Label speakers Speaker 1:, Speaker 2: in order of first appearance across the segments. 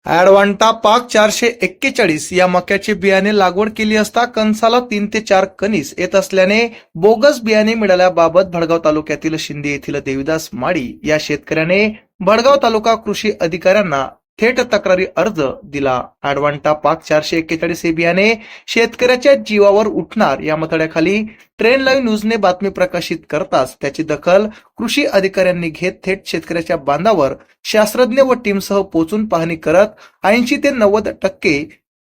Speaker 1: ॲडव्हान्टा पाक 441 या मक्याचे बियाणे लागवड केली असता कणसाला 3 ते 4 कणीस येत असल्याने बोगस बियाणे मिळाल्याबाबत भडगाव तालुक्यातील शिंदे येथील देविदास माळी या शेतकऱ्याने भडगाव तालुका कृषी अधिकाऱ्यांना थेट तक्रारी अर्ज दिला. ॲडव्हान्टा पाक 441 हे बियाणे शेतकऱ्याच्या जीवावर उठणार या मतदाराखाली ट्रेन लाईव्ह न्यूजने बातमी प्रकाशित करताच त्याची दखल कृषी अधिकाऱ्यांनी घेत थेट शेतकऱ्याच्या बांधावर शास्त्रज्ञ व टीमसह पोहोचून पाहणी करत 80 ते 90%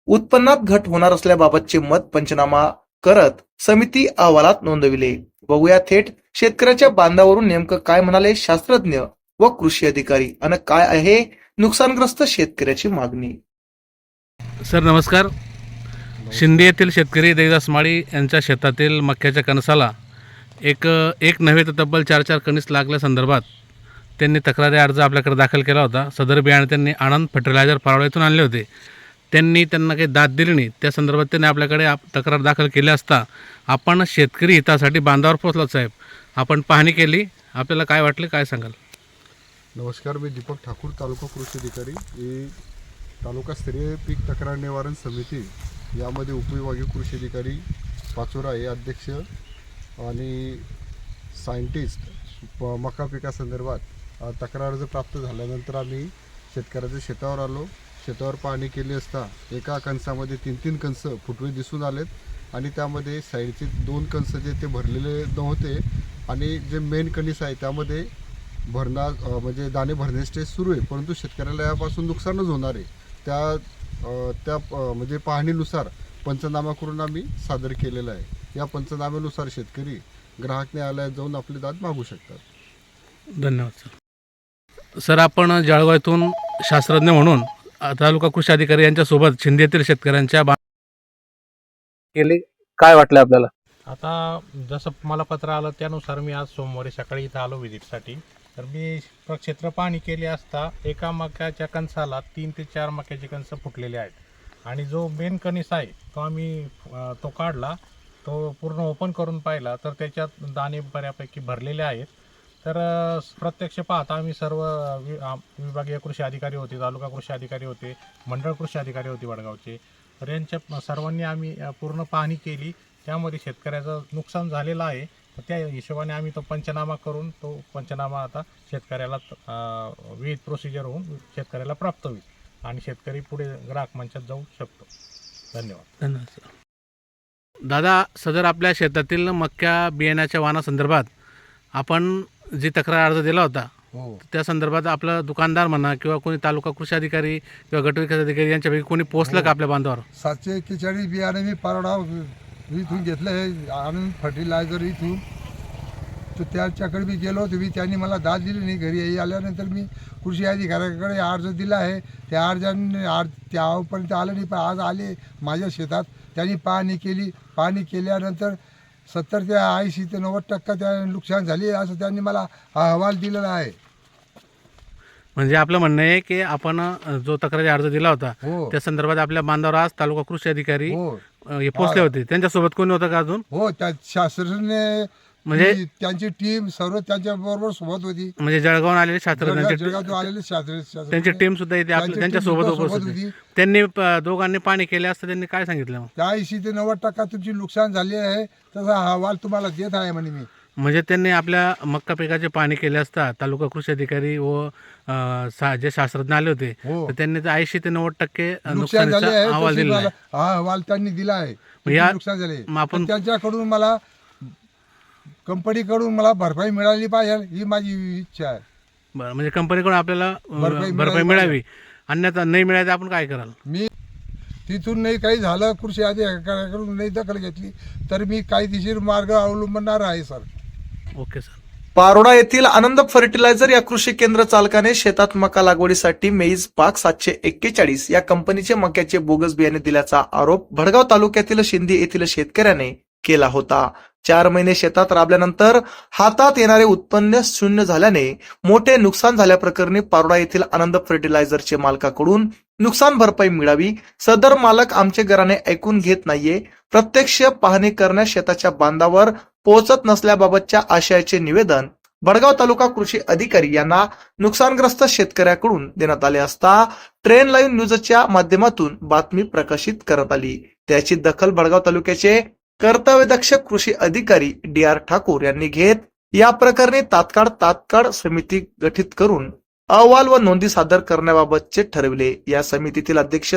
Speaker 1: उत्पन्नात घट होणार असल्याबाबतचे मत पंचनामा करत समिती अहवालात नोंदविले. बघूया थेट शेतकऱ्याच्या बांधावरून नेमकं काय म्हणाले शास्त्रज्ञ व कृषी अधिकारी आणि काय आहे नुकसानग्रस्त शेतकऱ्याची मागणी.
Speaker 2: सर नमस्कार. शिंदे येथील शेतकरी देविदास माळी यांच्या शेतातील मक्याच्या कणसाला एक नव्हे तर तब्बल 4 कणीस लागल्यासंदर्भात त्यांनी तक्रारी अर्ज आपल्याकडे दाखल केला होता. सदर बियाणे त्यांनी आनंद फर्टिलायझर पारोळा येथून आणले होते. त्यांना काही दाद दिली नाही. त्या संदर्भात त्यांनी आपल्याकडे तक्रार दाखल केली असता आपण शेतकरी हितासाठी बांधावर पोहोचलो साहेब. आपण पाहणी केली. आपल्याला काय वाटले, काय सांगाल?
Speaker 3: नमस्कार, मी दीपक ठाकूर, तालुका कृषी अधिकारी. ही तालुकास्तरीय पीक तक्रार निवारण समिती, यामध्ये उपविभागीय कृषी अधिकारी पाचोरा हे अध्यक्ष आणि सायंटिस्ट मका पिकासंदर्भात तक्रार अर्ज प्राप्त झाल्यानंतर आम्ही शेतकऱ्याच्या शेतावर आलो. शेतावर पाहणी केली असता एका कणसामध्ये 3 कणस फुटवे दिसून आलेत आणि त्यामध्ये साईडचे 2 कणस जे ते भरलेले नव्हते आणि जे मेन कणीस आहे त्यामध्ये म्हणजे दाणे भरणे स्टेज सुरू आहे, परंतु शेतकऱ्याला यापासून नुकसानच होणार आहे. त्या म्हणजे पाहणीनुसार पंचनामा करून आम्ही सादर केलेला आहे. या पंचनाम्यानुसार शेतकरी ग्राहक न्यायालयात जाऊन आपली दाद मागू शकतात.
Speaker 2: धन्यवाद सर. सर आपण जळगाव येथून शास्त्रज्ञ म्हणून तालुका कृषी अधिकारी यांच्यासोबत शिंदे येथील शेतकऱ्यांच्या केली. काय वाटलं आपल्याला?
Speaker 4: आता जसं मला पत्र आलं त्यानुसार मी आज सोमवारी सकाळी इथं आलो व्हिजिटसाठी. तर मी क्षेत्र पाहणी केली असता एका मक्याच्या कणसाला 3 ते 4 मक्याचे कणस फुटलेले आहेत आणि जो मेन कणीस आहे तो आम्ही तो काढला, तो पूर्ण ओपन करून पाहिला तर त्याच्यात दाणे बऱ्यापैकी भरलेले आहेत. तर प्रत्यक्ष पाहता आम्ही सर्व विभागीय कृषी अधिकारी होते, तालुका कृषी अधिकारी होते, मंडळ कृषी अधिकारी होते वडगावचे. तर यांच्या सर्वांनी आम्ही पूर्ण पाहणी केली. त्यामध्ये शेतकऱ्याचं नुकसान झालेलं आहे. तर त्या हिशोबाने आम्ही तो पंचनामा करून तो पंचनामा आता शेतकऱ्याला विविध प्रोसिजर होऊन शेतकऱ्याला प्राप्त होईल आणि शेतकरी पुढे ग्राहक मंचात जाऊ शकतो. धन्यवाद.
Speaker 2: धन्यवाद सर. दादा, सदर आपल्या शेतातील मक्या बियाण्याच्या वाणासंदर्भात आपण जी तक्रार अर्ज दिला होता त्या संदर्भात आपला दुकानदार म्हणा किंवा कोणी तालुका कृषी अधिकारी किंवा गटविकास अधिकारी यांच्यापैकी कोणी पोहोचलं का आपल्या बांधावर?
Speaker 5: 741 बियाणे मी पारोडा इथून घेतलं आहे, आनंद फर्टिलायझर इथून. तर त्याच्याकडे मी गेलो होतो. त्यांनी मला दाद दिली नाही. घरी आल्यानंतर मी कृषी अधिकाऱ्याकडे अर्ज दिला आहे. त्या अर्जाने त्यापर्यंत आलं नाही, पण आज आले माझ्या शेतात. त्यांनी पाहणी केली. पाहणी केल्यानंतर 70 ते 80 ते 90% त्या नुकसान झाले असं त्यांनी मला अहवाल दिलेला आहे.
Speaker 2: म्हणजे आपलं म्हणणं आहे की आपण जो तक्रारी अर्ज दिला होता
Speaker 5: हो
Speaker 2: त्या संदर्भात आपल्या बांधावर आज तालुका कृषी अधिकारी
Speaker 5: हो
Speaker 2: हे पोहोचले होते. त्यांच्यासोबत कोणी होतं का अजून?
Speaker 5: हो, त्या शास्त्रज्ञ
Speaker 2: म्हणजे
Speaker 5: त्यांची टीम सर्व त्यांच्या बरोबर सोबत होती.
Speaker 2: म्हणजे जळगावून आलेले शास्त्रज्ञ
Speaker 5: जळगावातून आलेले शास्त्रज्ञ
Speaker 2: त्यांची टीम सुद्धा इथे त्यांच्यासोबत उपस्थित होती. त्यांनी दोघांनी पाणी केले असतं त्यांनी काय सांगितलं मग?
Speaker 5: 80 ते 90% तुमची नुकसान झाले आहे, तसा अहवाल तुम्हाला देत आहे म्हणे मी.
Speaker 2: म्हणजे त्यांनी आपल्या मक्का पिकाचे पाणी केले असता तालुका कृषी अधिकारी व जे शास्त्रज्ञ आले होते तर त्यांनी 80 ते 90%
Speaker 5: नुकसान झाले आहे,
Speaker 2: अहवाल
Speaker 5: तशी
Speaker 2: दिला
Speaker 5: मला अहवाल त्यांनी दिला आहे.
Speaker 2: या-
Speaker 5: नुकसान झाले.
Speaker 2: मग आपण-
Speaker 5: पण त्यांच्याकडून मला कंपनीकडून मला भरपाई मिळाली पाहिजे ही माझी इच्छा आहे.
Speaker 2: बरं, म्हणजे कंपनीकडून आपल्याला
Speaker 5: भरपाई
Speaker 2: भरपाई मिळावी. अन्यथा नाही मिळाली आपण काय कराल?
Speaker 5: मी तिथून नाही काही झालं, कृषी अधिकाऱ्याकडून नाही दखल घेतली तर मी कायदेशीर मार्ग अवलंबणार आहे सर.
Speaker 2: Okay sir.
Speaker 1: पारोडा येथील आनंद फर्टिलायझर या कृषी केंद्र चालकाने शेतात मका लागवडीसाठी मेईज पाक 741 या कंपनीचे मक्याचे बोगस बियाणे दिल्याचा आरोप भडगाव तालुक्यातील शिंदे येथील शेतकऱ्याने केला होता. 4 महिने शेतात राबल्यानंतर हातात येणारे उत्पन्न शून्य झाल्याने मोठे नुकसान झाल्याप्रकरणी पारोडा येथील आनंद फर्टिलायझरचे मालकाकडून नुकसान भरपाई मिळावी. सदर मालक आमचे घराने ऐकून घेत नाहीये. प्रत्यक्ष पाहणी करण्यास शेताच्या बांधावर पोहोचत नसल्याबाबतच्या आशयाचे निवेदन भडगाव तालुका कृषी अधिकारी यांना नुकसानग्रस्त शेतकऱ्याकडून देण्यात आले असता ट्रेन लाईव्ह न्यूजच्या माध्यमातून बातमी प्रकाशित करण्यात आली. त्याची दखल भडगाव तालुक्याचे कर्तव्यदक्ष कृषी अधिकारी DR ठाकूर यांनी घेत या प्रकरणी तात्काळ समिती गठीत करून अहवाल व नोंदी सादर करण्याबाबतचे ठरविले. या समितीतील अध्यक्ष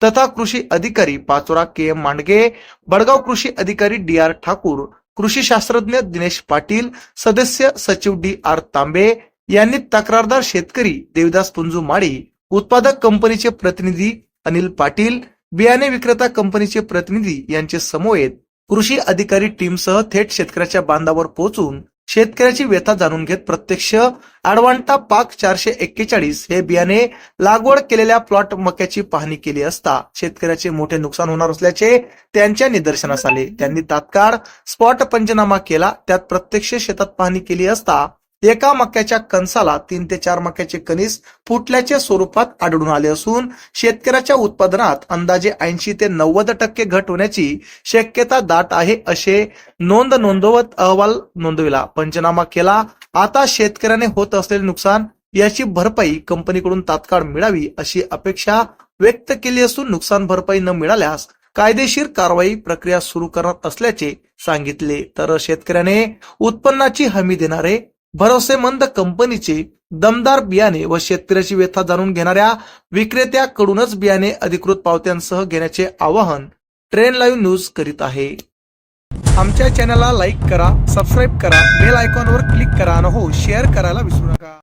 Speaker 1: तथा कृषी अधिकारी पाचोरा KM मांडगे, भडगाव कृषी अधिकारी DR ठाकूर, कृषी शास्त्रज्ञ दिनेश पाटील, सदस्य सचिव DR तांबे यांनी तक्रारदार शेतकरी देवदास पुंजू माडी, उत्पादक कंपनीचे प्रतिनिधी अनिल पाटील, बियाणे विक्रेता कंपनीचे प्रतिनिधी यांचे समवेत कृषी अधिकारी टीमसह थेट शेतकऱ्याच्या बांधावर पोहोचून शेतकऱ्याची व्यथा जाणून घेत प्रत्यक्ष अडवांटा पाक 441 हे बियाणे लागवड केलेल्या प्लॉट मक्याची पाहणी केली असता शेतकऱ्याचे मोठे नुकसान होणार असल्याचे त्यांच्या निदर्शनास आले. त्यांनी तात्काळ स्पॉट पंचनामा केला. त्यात प्रत्यक्ष शेतात पाहणी केली असता एका मक्याच्या कणसाला 3 ते 4 मक्याचे कणीस फुटल्याचे स्वरूपात आढळून आले असून शेतकऱ्याच्या उत्पादनात अंदाजे 80 ते 90% घट होण्याची शक्यता दाट आहे असे नोंदवत अहवाल नोंदविला, पंचनामा केला. आता शेतकऱ्याने होत असलेले नुकसान याची भरपाई कंपनीकडून तात्काळ मिळावी अशी अपेक्षा व्यक्त केली असून नुकसान भरपाई न मिळाल्यास कायदेशीर कारवाई प्रक्रिया सुरू करणार असल्याचे सांगितले. तर शेतकऱ्याने उत्पन्नाची हमी देणारे भरोसेमंद कंपनीचे दमदार बियाणे व शेतकऱ्याची व्यथा जाणून घेणाऱ्या विक्रेत्याकडूनच बियाणे अधिकृत पावत्यांसह घेण्याचे आवाहन ट्रेन लाईव्ह न्यूज करीत आहे. आमच्या चॅनलला लाईक करा, सबस्क्राईब करा, बेल आयकॉनवर क्लिक करा आणि हो शेअर करायला विसरू नका.